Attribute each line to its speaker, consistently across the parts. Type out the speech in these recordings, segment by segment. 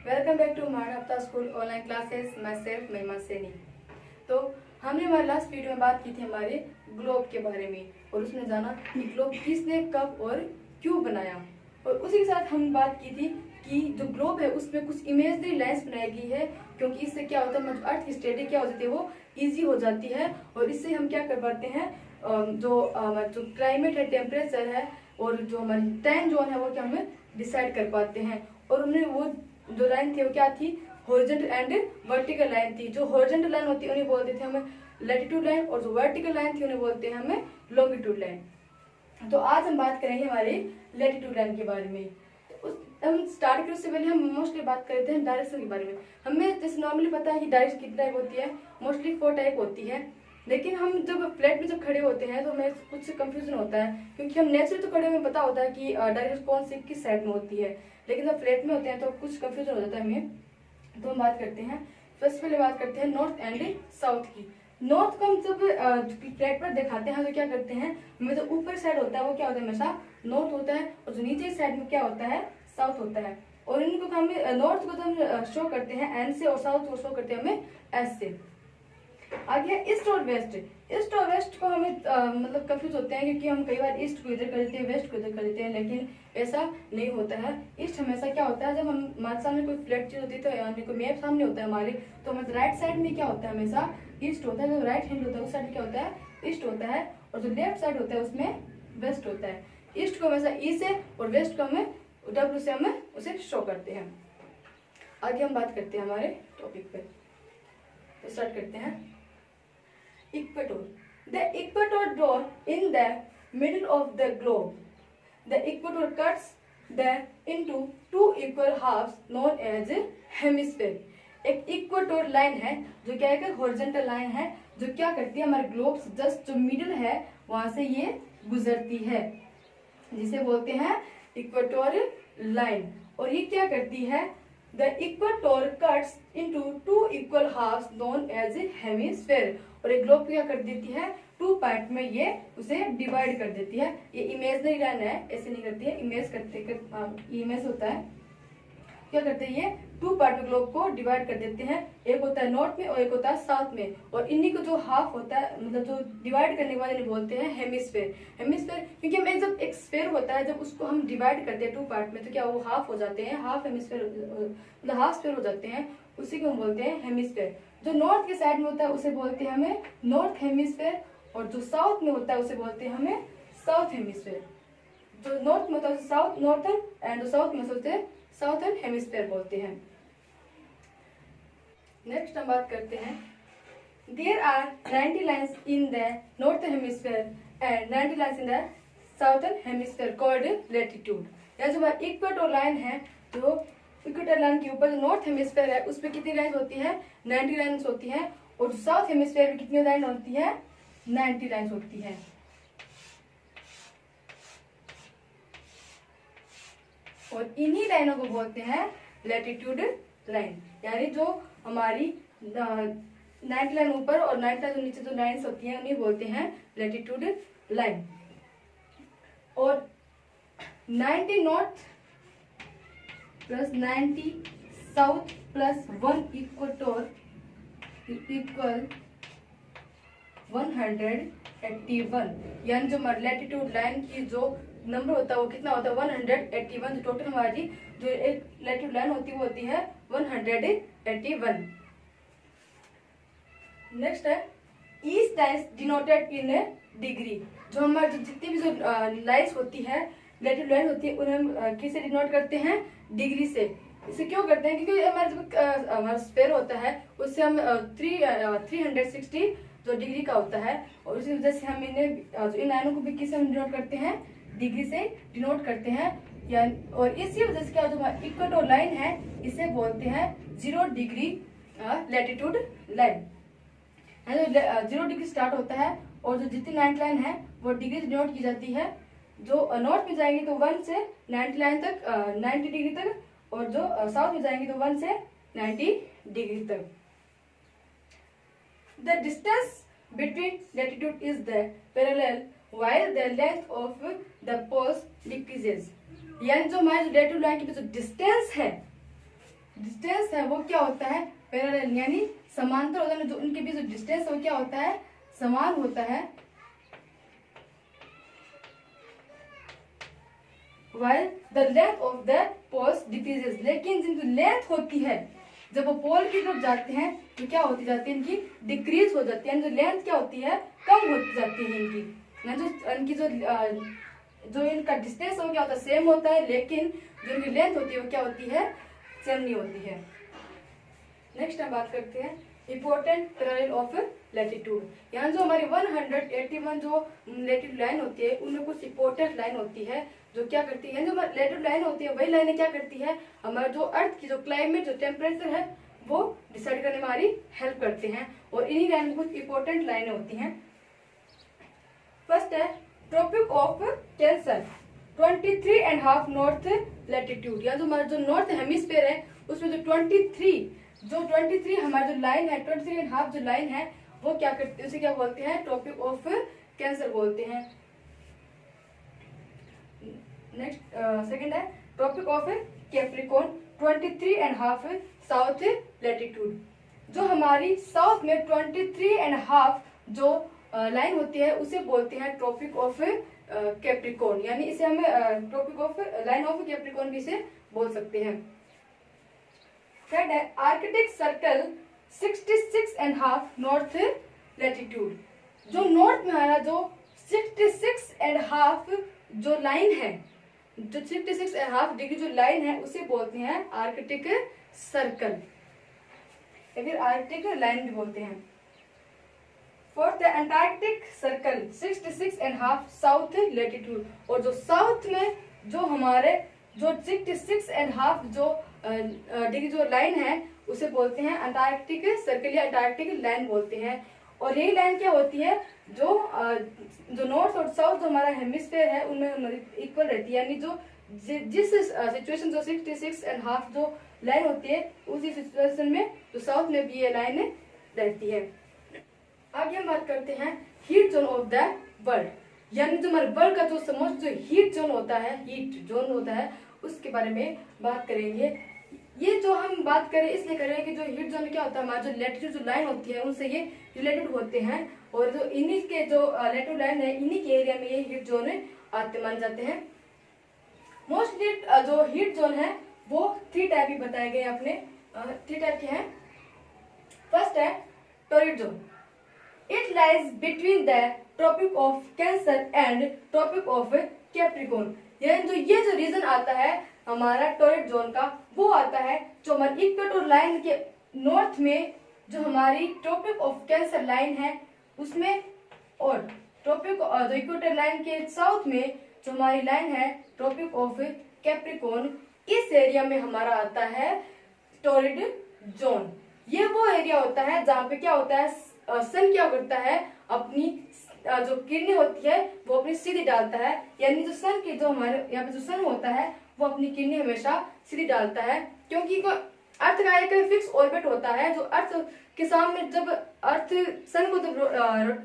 Speaker 1: Welcome back to मानवता school online classes. My self महिमा सैनी। तो हमने हमारे लास्ट वीडियो में बात की थी हमारे ग्लोब के बारे में और उसमें जाना कि ग्लोब किसने कब और क्यों बनाया। और उसी के साथ हम बात की थी कि जो ग्लोब है उसमें कुछ इमेजनरी लाइन्स बनाई गई है, क्योंकि इससे क्या होता है मतलब अर्थ की स्टडी क्या हो जाती है वो ईजी हो जाती है। और इससे हम क्या कर पाते हैं, जो क्लाइमेट है, टेम्परेचर है और जो हमारी टाइम जोन है वो क्या हमें डिसाइड कर पाते हैं। और उन्हें वो जो लाइन थी वो क्या थी, हॉरिजॉन्टल एंड वर्टिकल लाइन थी। जो हॉरिजॉन्टल लाइन होती है उन्हें बोलते थे हमें लैटिट्यूड लाइन, और जो वर्टिकल लाइन थी उन्हें बोलते हैं हमें लॉन्गिट्यूड लाइन। तो आज हम बात करेंगे हमारे लैटिट्यूड लाइन के बारे में। तो हम स्टार्ट करें उससे पहले हम मोस्टली बात करते हैं डायरेक्शन के बारे में। हमें जैसे नॉर्मली पता है कि डायरेक्शन कितनी टाइप होती है, मोस्टली 4 टाइप होती है। लेकिन हम जब फ्लैट में जब खड़े होते हैं तो हमें कुछ कंफ्यूजन होता है, क्योंकि हम नेचुरली तो खड़े हमें पता होता है कि डायरेक्शन कौन सी किस साइड में होती है, लेकिन जब फ्लैट में होते हैं तो कुछ कंफ्यूजन हो जाता है हमें। तो हम बात करते हैं, सबसे पहले बात करते हैं नॉर्थ एंड साउथ की। नॉर्थ को हम जब फ्लैट पर दिखाते हैं तो क्या करते हैं, हमें जो ऊपर साइड होता है वो क्या होता है, हमेशा नॉर्थ होता है, और जो नीचे साइड में क्या होता है, साउथ होता है। और इनको हमें नॉर्थ को तो हम शो करते हैं एन से और साउथ को शो करते हैं हमें एस से। आगे है ईस्ट और वेस्ट। ईस्ट और वेस्ट को हमें मतलब कंफ्यूज होते हैं, क्योंकि हम कई बार ईस्ट को इधर कर देते हैं, वेस्ट को इधर कर देते हैं, लेकिन ऐसा नहीं होता है। ईस्ट हमेशा क्या होता है, जब हम हमारे सामने कोई फ्लैट चीज होती है तो यानी कोई मैप सामने होता है हमारे, तो हमारे राइट साइड में क्या होता है, हमेशा ईस्ट होता है। जो राइट हैंड होता है उस साइड क्या होता है, ईस्ट होता है, और जो लेफ्ट साइड होता है उसमें वेस्ट होता है। ईस्ट को हमेशा ई से और वेस्ट को हमें डब्ल्यू से हमें उसे शो करते हैं। आगे हम बात करते हैं हमारे टॉपिक पे, तो स्टार्ट करते हैं। Equator. The equator drawn in the middle of the globe. The equator cuts the into two equal halves known as hemisphere. एक इक्वेटोर लाइन है जो क्या है, हॉरिजॉन्टल लाइन है, जो क्या करती है हमारे ग्लोब से जस्ट जो मिडिल है वहां से ये गुजरती है, जिसे बोलते हैं इक्वेटोर लाइन। और ये क्या करती है, The equator cuts into two equal halves known as hemisphere. और एक ग्लोब क्या कर देती है, 2 पार्ट में ये उसे डिवाइड कर देती है। ये इमेजनरी लाइन है, ऐसे नहीं करती है, इमेज होता है। क्या करते हैं, ये 2 पार्ट में ग्लोब को डिवाइड कर देते हैं। एक होता है नॉर्थ में और एक होता है साउथ में, और इन्हीं को जो हाफ होता है मतलब जो डिवाइड करने वाले बोलते हैं हेमिस्फेयर। हेमिस्फेयर क्योंकि हमें जब एक स्फेयर होता है, जब उसको हम डिवाइड करते हैं 2 पार्ट में, तो क्या वो हाफ हो जाते हैं, हाफ हेमिस्फेयर मतलब हाफ स्फेयर हो जाते हैं, उसी को हम बोलते हैं हेमिस्फेयर। जो नॉर्थ के साइड में होता है उसे बोलते हैं हमें नॉर्थ हेमिस्फेयर, और जो साउथ में होता है उसे बोलते हैं हमें साउथ हेमिस्फेयर। जो नॉर्थ में होता है साउथ नॉर्थन, एंड साउथ में होते हैं साउथर्न हेमिस्फेयर बोलते हैं। नेक्स्ट हम बात करते हैं, there are 90 lines in the north hemisphere and 90 lines in the southern hemisphere called latitude. या जो इक्वेटर लाइन है, जो इक्वेटर लाइन के ऊपर जो नॉर्थ हेमिस्फेयर है उस पर कितनी लाइन होती है, 90 लाइन्स होती है, और जो साउथ हेमिस्फेयर में कितनी लाइन होती है, 90 लाइन्स होती है। और इन्हीं लाइनों को बोलते हैं लैटिट्यूड लाइन। यानी जो हमारी 90 लाइन ऊपर और 90 लाइन नीचे जो लाइन्स होती हैं उन्हें बोलते हैं लैटिट्यूड लाइन। और 90 north plus 90 south plus 1 equator equal 181। यानी जो लैटिट्यूड लाइन की जो नंबर होता है वो कितना होता है, 181। जो टोटल हमारी जो एक लैटिट्यूड लाइन होती है वो होती है 181। नेक्स्ट है east lines denoted in degree. जो हमारे जो जितनी भी जो लाइन्स होती है, लैटिट्यूड लाइन होती है, उन्हें हम किससे डिनोट करते हैं, डिग्री से। इसे क्यों करते हैं, क्योंकि हमारा स्फेयर होता है उससे हम 360 जो डिग्री का होता है, और उसी वजह से हम इन्हें इन लाइनों को भी किससे हम डिनोट करते हैं, डिग्री से डिनोट करते हैं। या और इसी वजह से क्या जो इक्वेटर लाइन है इसे बोलते हैं 0 degree latitude line. 0 degree start होता है, और जो जितनी 90 लाइन है वो डिग्री से डिनोट की जाती है। जो नॉर्थ में जाएंगे तो 1 से 90 लाइन तक 90 डिग्री तक, और जो साउथ में जाएंगे तो 1 से 90 डिग्री तक। The distance between latitude is the parallel while the length of the poles decreases. यानी जो हमारे लैटिट्यूड लाइन की जो डिस्टेंस है डिस्टेंस है वो क्या होता है, पैरेलल यानी समांतर होता है, जो उनके बीच जो डिस्टेंस है वो क्या होता है, समान होता है। while the length of the poles decreases, लेकिन जिनकी लेंथ होती है जब वो पोल की तरफ जाते हैं तो क्या होती जाती है, इनकी डिक्रीज हो जाती है, जो लेंथ क्या होती है, कम होती जाती है इनकी ना, जो इनकी जो इनका डिस्टेंस हो क्या होता है, सेम होता है, लेकिन जो इनकी लेंथ होती है वो क्या होती है, सेम नहीं होती है। नेक्स्ट हम बात करते हैं इम्पोर्टेंट पैरेलल ऑफ लैटिट्यूड। यहाँ जो हमारी 181 जो लैटिट्यूड लाइन होती है उनमें कुछ इम्पोर्टेंट लाइन होती है जो क्या करती है, जो लैटिट्यूड लाइन होती है वही लाइनें क्या करती है, हमारे जो अर्थ की जो क्लाइमेट जो टेम्परेचर है वो डिसाइड करने में हमारी हेल्प करते हैं, और इन्हीं लाइन में कुछ इम्पोर्टेंट लाइनें होती हैं। फर्स्ट है tropic of Cancer 23.5 north latitude, या जो हमारा जो नॉर्थ हेमिस्फीयर है उसमें जो 23 हमारी जो लाइन है 23.5 जो लाइन है वो क्या करते हैं, उसे क्या बोलते हैं, ट्रॉपिक ऑफ कैंसर बोलते हैं। नेक्स्ट सेकंड है tropic of Capricorn 23.5 south latitude, जो हमारी साउथ में 23.5 जो लाइन होती है उसे बोलते हैं ट्रॉपिक ऑफ कैप्रिकॉर्न, यानी इसे हमें tropic of line of Capricorn भी इसे बोल सकते हैं। थर्ड है आर्कटिक सर्कल 66.5 नॉर्थ लैटिट्यूड, जो नॉर्थ में हमारा जो 66.5 जो लाइन है, जो 66.5 डिग्री जो लाइन है उसे बोलते हैं आर्कटिक सर्कल या फिर आर्कटिक लाइन भी बोलते हैं। फोर्थ है अंटार्कटिक सर्कल 66.5 साउथ लैटिट्यूड, और जो साउथ में जो हमारे जो 66.5 जो डिग्री जो लाइन है उसे बोलते हैं अंटार्कटिक सर्कल या अंटार्कटिक लाइन बोलते हैं। और यही लाइन क्या होती है, जो नॉर्थ और साउथ जो हमारा हेमिस्फीयर है उनमें इक्वल रहती है, यानी जो जिस सिचुएशन जो 66.5 जो लाइन होती है उसी सिचुएशन में जो साउथ में भी ये लाइन रहती है। आगे हम बात करते हैं heat zone of the world, यानी जो हमारे वर्ल्ड का जो समोस्ट जो हीट जोन होता है उसके बारे में बात करेंगे। ये जो हम बात करें इसलिए करें कि जो हीट जोन क्या होता है, हमारा जो लैटिट्यूड जो लाइन होती है उनसे ये रिलेटेड होते हैं, और जो इन्हीं के जो लैटिट्यूड लाइन है इन्हीं के एरिया में ये हीट जोन आते मान जाते हैं। मोस्टली जो हीट जोन है वो 3 टाइप ही बताए गए अपने, 3 टाइप के हैं। फर्स्ट है torrid zone, it lies between the tropic of Cancer and tropic of Capricorn, ये जो रीजन आता है हमारा टॉरिड जोन का वो आता है जो हमारी इक्वेटर लाइन के नॉर्थ में जो हमारी ट्रॉपिक ऑफ कैंसर लाइन है उसमें, और ट्रॉपिक जो इक्वेटर लाइन के साउथ में जो हमारी लाइन है ट्रॉपिक ऑफ कैप्रिकॉर्न, इस एरिया में हमारा आता है टॉरिड जोन। ये वो एरिया होता है जहाँ पे क्या होता है, सन क्या करता है अपनी जो किरणें होती है वो अपनी सीधी डालता है, यानी जो सन की जो हमारे यहाँ पे जो सन होता है वो अपनी किरणें हमेशा सीधी डालता है, क्योंकि अर्थ का एक फिक्स ऑर्बिट होता है, जो अर्थ के सामने जब अर्थ सन को जब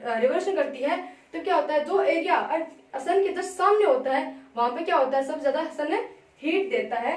Speaker 1: रिवोल्यूशन करती है तो क्या होता है, जो एरिया सन के जस्ट सामने होता है वहां पे क्या होता है, सबसे ज्यादा सन हीट देता है।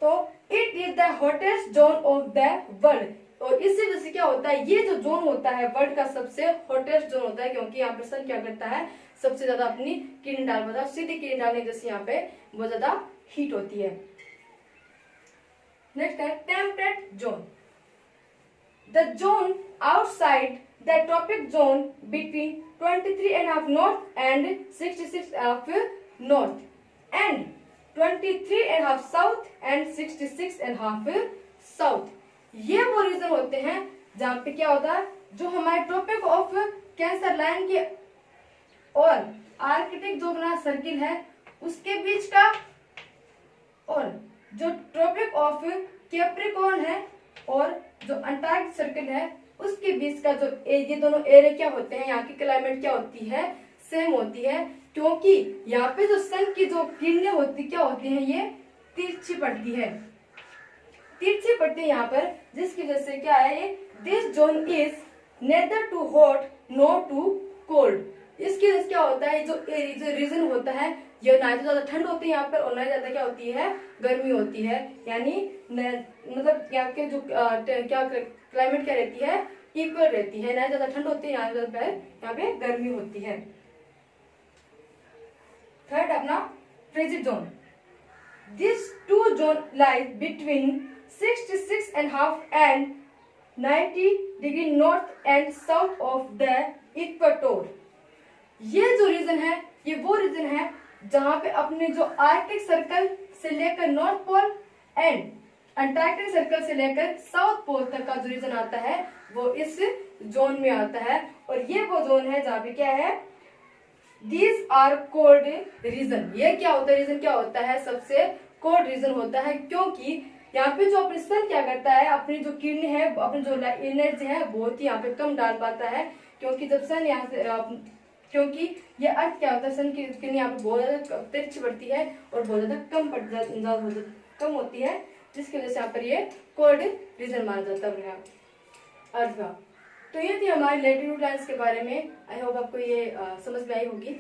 Speaker 1: तो it is the hottest zone of the world, और इसी वजह से क्या होता है, ये जो जोन होता है वर्ल्ड का सबसे हॉटेस्ट जोन होता है, क्योंकि यहाँ पे सन क्या करता है, सबसे ज्यादा अपनी किरण डाल पाता है, सीधी किरण डालने जैसे यहाँ पे वो ज्यादा हीट होती है। नेक्स्ट है temperate zone, the zone outside the tropic zone between 23.5 north and 66.5 north and 23.5 south and 66.5 south. ये वो रीजन होते हैं जहाँ पे क्या होता है, जो हमारे ट्रॉपिक ऑफ कैंसर लाइन के और आर्कटिक जो बना सर्किल है उसके बीच का, और जो ट्रॉपिक ऑफ कैप्रिकॉर्न है और जो अंटार्कटिक सर्किल है उसके बीच का जो ये दोनों एरिया क्या होते हैं, यहाँ की क्लाइमेट क्या होती है, सेम होती है, क्योंकि यहाँ पे जो सन की जो किरणें होती क्या होती हैं, ये तिरछी पड़ती है यहाँ पर, जिसकी वजह से क्या है, this zone is neither too hot nor too cold. इसकी वजह से क्या होता है, जो रीजन होता है ये ना तो ज्यादा ठंड होती है यहाँ पर और ना ज्यादा क्या होती है, गर्मी होती है। यानी मतलब यहाँ के जो क्या क्लाइमेट क्या रहती है, इक्वल रहती है, ना ज्यादा ठंड होती है यहाँ पे गर्मी होती है। थर्ड अपना frigid zone. This two zone lies between 66.5 and 90 degree north and south of the equator. ये जो रीजन है, ये वो रीजन है जहां पे अपने जो आर्कटिक सर्कल से लेकर north pole and Antarctic circle से लेकर साउथ पोल तक का जो रीजन आता है वो इस जोन में आता है। और ये वो जोन है जहां पे क्या है, दीज आर कोल्ड रीजन। ये क्या होता है, रीजन क्या होता है, सबसे कोल्ड रीजन होता है, क्योंकि यहाँ पे जो अपने सन क्या करता है, अपनी जो किरण है, अपनी जो एनर्जी है बहुत ही यहाँ पे कम डाल पाता है। क्योंकि जब सन यहाँ से क्योंकि ये अर्थ क्या होता है, सन की किरण यहाँ पे बहुत ज्यादा तिरछी पड़ती है और बहुत ज्यादा कम होती है, जिसकी वजह से यहाँ पर ये कोल्ड रीजन माना जाता है अर्थ का। तो ये थी हमारी लैटिट्यूड लाइन्स के बारे में। आई होप आपको ये समझ में आई होगी।